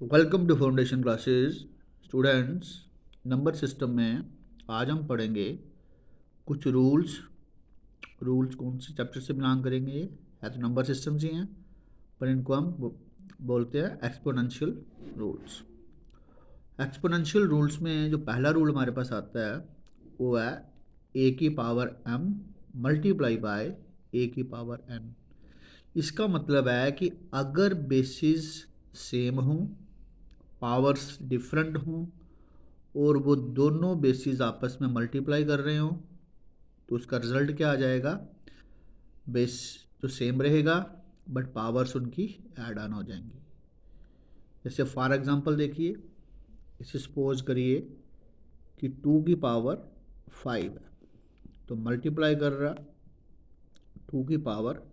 Welcome to foundation classes students. Number system में आज हम पढ़ेंगे कुछ रूल्स कौन से चैप्टर से बिलोंग करेंगे। ये है तो नंबर सिस्टम्स ही हैं, पर इनको हम बोलते हैं एक्सपोनेंशियल रूल्स। एक्सपोनेंशियल रूल्स में जो पहला रूल हमारे पास आता है वो है ए की पावर m मल्टीप्लाई बाय ए की पावर n। इसका मतलब है कि अगर बेसिस सेम हों, पावर्स डिफरेंट हों और वो दोनों बेसिस आपस में मल्टीप्लाई कर रहे हों तो उसका रिजल्ट क्या आ जाएगा। बेस तो सेम रहेगा बट पावर्स उनकी ऐड ऑन हो जाएंगी। जैसे फॉर एग्जांपल देखिए, इसे सपोज करिए कि 2 की पावर 5 है तो मल्टीप्लाई कर रहा 2 की पावर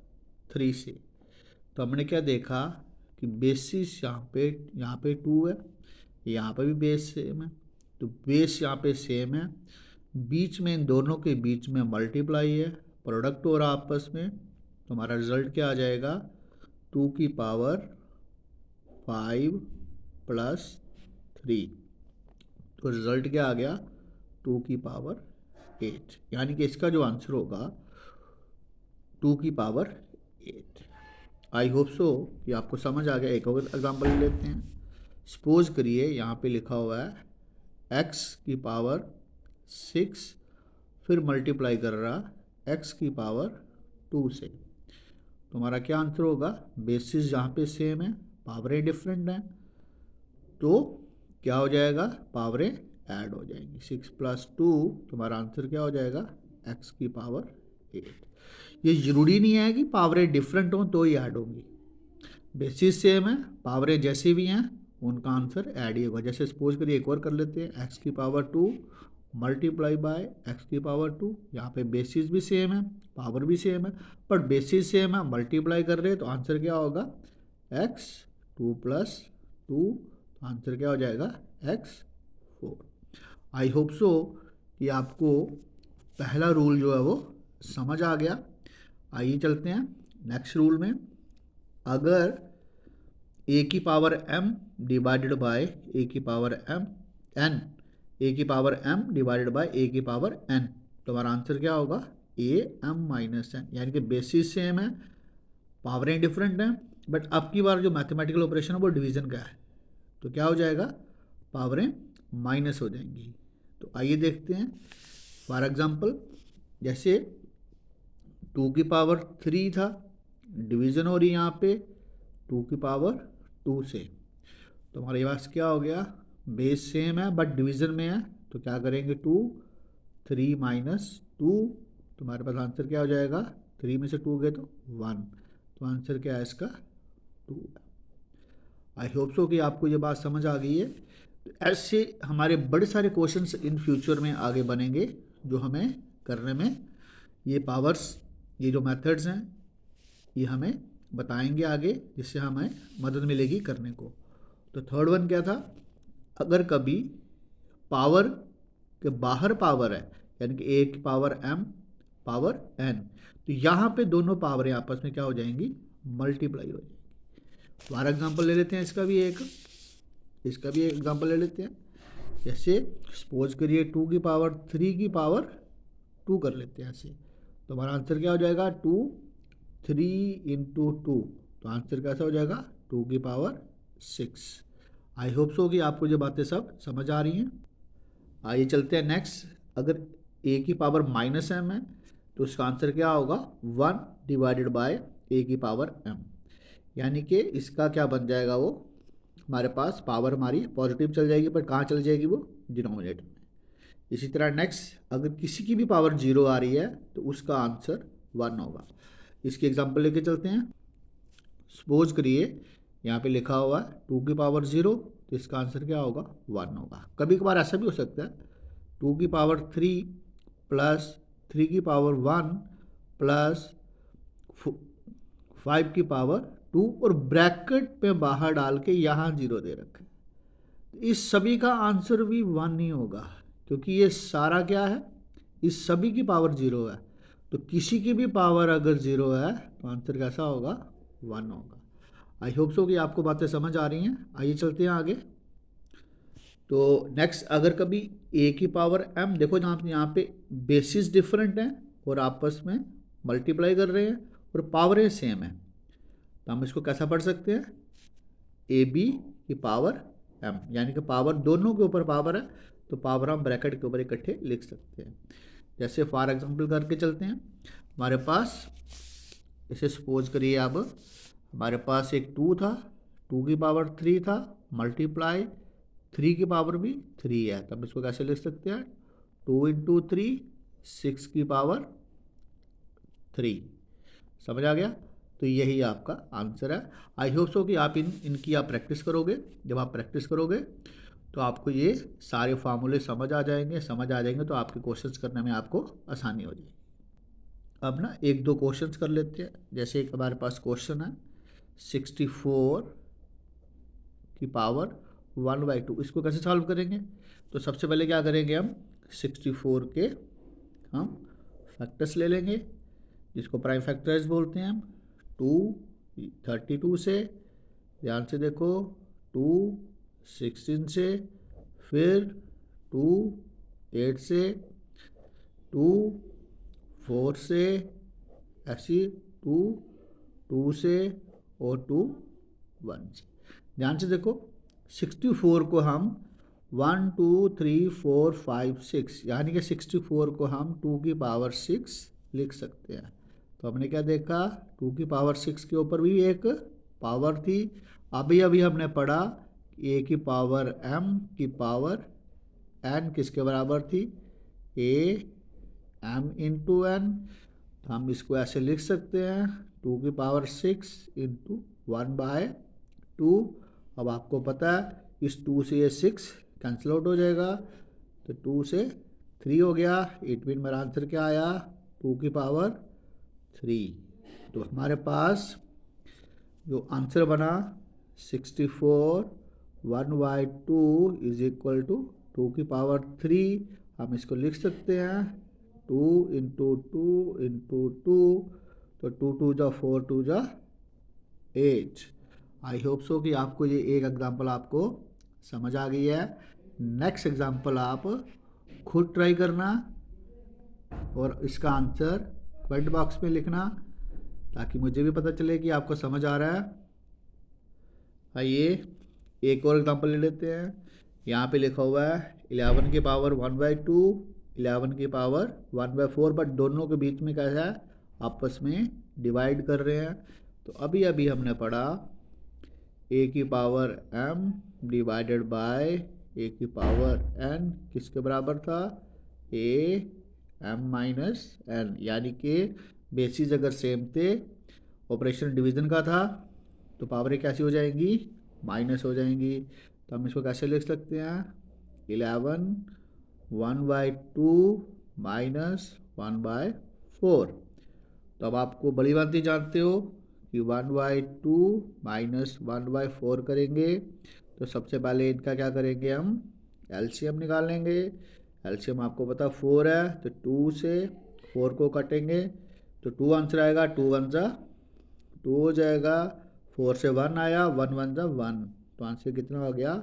3 से। तो हमने क्या देखा कि बेसिस यहाँ पे 2 है, यहाँ पे भी बेस सेम है, तो बेस यहाँ पे सेम है, बीच में इन दोनों के बीच में मल्टीप्लाई है, प्रोडक्ट हो रहा आपस में, तो हमारा रिजल्ट क्या आ जाएगा 2 की पावर 5 प्लस 3। तो रिजल्ट क्या आ गया 2 की पावर 8। यानी कि इसका जो आंसर होगा 2 की पावर 8। आई होप सो कि आपको समझ आ गया। एक और एग्जांपल ले लेते हैं। सपोज करिए यहाँ पे लिखा हुआ है x की पावर 6 फिर मल्टीप्लाई कर रहा x की पावर 2 से। तो हमारा क्या आंसर होगा, बेसिस जहाँ पे सेम है, पावरें डिफरेंट हैं, तो क्या हो जाएगा, पावरें ऐड हो जाएंगी। 6 प्लस 2, तुम्हारा आंसर क्या हो जाएगा x की पावर 8। ये ज़रूरी नहीं है कि पावरें डिफरेंट हों तो ही ऐड होंगी, बेसिस सेम है, पावरें जैसी भी हैं उनका आंसर ऐड ही होगा। जैसे सपोज करिए एक और कर लेते हैं, x की पावर 2 मल्टीप्लाई बाय x की पावर 2। यहाँ पे बेसिस भी सेम है, पावर भी सेम है, पर बेसिस सेम है, मल्टीप्लाई कर रहे हैं तो आंसर क्या होगा x 2 प्लस 2, तो आंसर क्या हो जाएगा x 4। आई होप सो कि आपको पहला रूल जो है वो समझ आ गया। आइए चलते हैं नेक्स्ट रूल में। अगर ए की पावर m डिवाइडेड बाय ए की पावर m n, ए की पावर m डिवाइडेड बाय ए की पावर n, तो हमारा आंसर क्या होगा ए m माइनस n। यानी कि बेसिस सेम है, पावरें डिफरेंट हैं, बट अब की बार जो मैथमेटिकल ऑपरेशन है वो डिवीजन का है, तो क्या हो जाएगा पावरें माइनस हो जाएंगी। तो आइए देखते हैं। फॉर एग्जांपल जैसे 2 की पावर 3 था, डिवीज़न हो रही है यहाँ पे 2 की पावर 2 से, तो हमारे पास क्या हो गया, बेस सेम है बट डिवीज़न में है, तो क्या करेंगे 2 3 माइनस 2, तुम्हारे पास आंसर क्या हो जाएगा, 3 में से 2 गए तो 1, तो आंसर क्या है इसका 2। आई होप सो कि आपको ये बात समझ आ गई है। तो ऐसे हमारे बड़े सारे क्वेश्चंस इन फ्यूचर में आगे बनेंगे जो हमें करने में ये पावर्स, ये जो मेथड्स हैं ये हमें बताएंगे आगे, जिससे हमें मदद मिलेगी करने को। तो थर्ड वन क्या था, अगर कभी पावर के बाहर पावर है, यानी कि ए की पावर m पावर n, तो यहाँ पे दोनों पावरें आपस में क्या हो जाएंगी, मल्टीप्लाई हो जाएंगी। फॉर एग्जांपल ले लेते हैं इसका भी एक एग्जांपल ले लेते हैं। जैसे सपोज करिए 2 की पावर 3 की पावर 2 कर लेते हैं ऐसे, तो हमारा आंसर क्या हो जाएगा 2 3 इंटू 2, तो आंसर कैसा हो जाएगा 2 की पावर 6। आई होप सो कि आपको ये बातें सब समझ आ रही हैं। आइए चलते हैं नेक्स्ट। अगर ए की पावर माइनस एम है तो उसका आंसर क्या होगा 1 डिवाइडेड बाय ए की पावर m। यानी कि इसका क्या बन जाएगा, वो हमारे पास पावर हमारी पॉजिटिव चल जाएगी, पर कहाँ चल जाएगी, वो डिनोमिनेटर में। इसी तरह नेक्स्ट, अगर किसी की भी पावर 0 आ रही है तो उसका आंसर 1 होगा। इसकी एग्जांपल लेके चलते हैं। सपोज करिए यहाँ पे लिखा हुआ है 2 की पावर 0, तो इसका आंसर क्या होगा 1 होगा। कभी कभार ऐसा भी हो सकता है 2 की पावर 3 प्लस 3 की पावर 1 प्लस 5 की पावर 2, और ब्रैकेट पे बाहर डाल के यहाँ 0 दे रखे, इस सभी का आंसर भी 1 नहीं होगा, क्योंकि ये सारा क्या है, इस सभी की पावर 0 है, तो किसी की भी पावर अगर 0 है तो आंसर कैसा होगा 1 होगा। आई होप सो कि आपको बातें समझ आ रही हैं। आइए चलते हैं आगे। तो नेक्स्ट, अगर कभी ए की पावर m, देखो यहाँ पे बेसिस डिफरेंट हैं और आपस में मल्टीप्लाई कर रहे हैं और पावरें सेम है, तो हम इसको कैसा पढ़ सकते हैं, ए बी की पावर m, यानी कि पावर दोनों के ऊपर पावर है, तो पावर हम ब्रैकेट के ऊपर इकट्ठे लिख सकते हैं। जैसे फॉर एग्जांपल करके चलते हैं, हमारे पास इसे सपोज करिए, अब हमारे पास एक 2 था, 2 की पावर 3 था, मल्टीप्लाई 3 की पावर भी 3 है, तब इसको कैसे लिख सकते हैं, 2 इंटू 3, 6 की पावर 3। समझ आ गया? तो यही आपका आंसर है। आई होप सो कि आप इनकी आप प्रैक्टिस करोगे। जब आप प्रैक्टिस करोगे तो आपको ये सारे फार्मूले समझ आ जाएंगे, तो आपके क्वेश्चंस करने में आपको आसानी हो जाएगी। अब ना एक दो क्वेश्चंस कर लेते हैं। जैसे एक हमारे पास क्वेश्चन है 64 की पावर 1/2, इसको कैसे सॉल्व करेंगे? तो सबसे पहले क्या करेंगे, हम 64 के हम फैक्टर्स ले लेंगे, जिसको प्राइम फैक्टर्स बोलते हैं हम। 2 32 से, ध्यान से देखो, 2 16 से, फिर 2 8 से, 2 4 से, ऐसी 2 2 से और 2 1 से। ध्यान से देखो, 64 को हम 1 2 3 4 5 6, यानी कि 64 को हम 2 की पावर 6 लिख सकते हैं। तो हमने क्या देखा, 2 की पावर 6 के ऊपर भी एक पावर थी। अभी अभी हमने पढ़ा ए की पावर m की पावर n किसके बराबर थी, ए m इंटू n। तो हम इसको ऐसे लिख सकते हैं, 2 की पावर 6 इंटू 1/2। अब आपको पता है इस 2 से ये 6 कैंसिल आउट हो जाएगा, तो 2 से 3 हो गया। इट मीन मेरा आंसर क्या आया, 2 की पावर 3। तो हमारे पास जो आंसर बना 64 1/2 इज इक्वल टू 2 की पावर 3। हम इसको लिख सकते हैं 2 इंटू 2 इंटू 2, तो 2 2 जा 4 2 जा 8। आई होप सो कि आपको ये एक एग्जांपल आपको समझ आ गई है। नेक्स्ट एग्जांपल आप खुद ट्राई करना और इसका आंसर कमेंट बॉक्स में लिखना, ताकि मुझे भी पता चले कि आपको समझ आ रहा है। आइए एक और एग्जांपल ले लेते हैं। यहाँ पे लिखा हुआ है 11 की पावर 1/2, 11 की पावर 1/4, बट दोनों के बीच में कैसा है, आपस में डिवाइड कर रहे हैं। तो अभी अभी हमने पढ़ा ए की पावर m डिवाइडेड बाय ए की पावर n किसके बराबर था, ए m माइनस n, यानी कि बेसिस अगर सेम थे, ऑपरेशन डिवीज़न का था, तो पावरें कैसी हो जाएंगी, माइनस हो जाएंगी। तो हम इसको कैसे लिख सकते हैं, 11 1/2 माइनस 1/4। तो अब आपको बड़ी बात ही जानते हो कि 1/2 माइनस 1/4 करेंगे, तो सबसे पहले इनका क्या करेंगे, हम एलसीएम निकालेंगे। एलसीएम आपको पता 4 है, तो 2 से 4 को काटेंगे, तो 2 आंसर आएगा, 2 1 जा 2 हो जाएगा, 4 से 1 आया, 1 1 जा 1, तो आंसर कितना हो गया,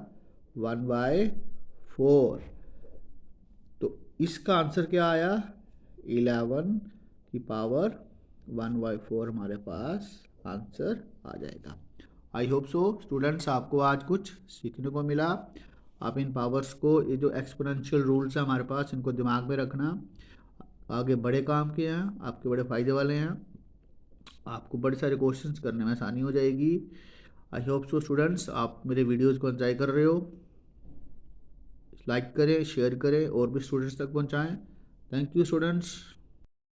1/4। तो इसका आंसर क्या आया, 11 की पावर 1/4 हमारे पास आंसर आ जाएगा। आई होप सो स्टूडेंट्स आपको आज कुछ सीखने को मिला। आप इन पावर्स को, ये जो एक्सपोनेंशियल रूल्स हैं हमारे पास, इनको दिमाग में रखना। आगे बड़े काम के हैं, आपके बड़े फ़ायदे वाले हैं, आपको बड़े सारे क्वेश्चंस करने में आसानी हो जाएगी। आई होप सो स्टूडेंट्स आप मेरे वीडियोज़ को एंजॉय कर रहे हो। लाइक करें, शेयर करें और भी स्टूडेंट्स तक पहुँचाएँ। Thank you students.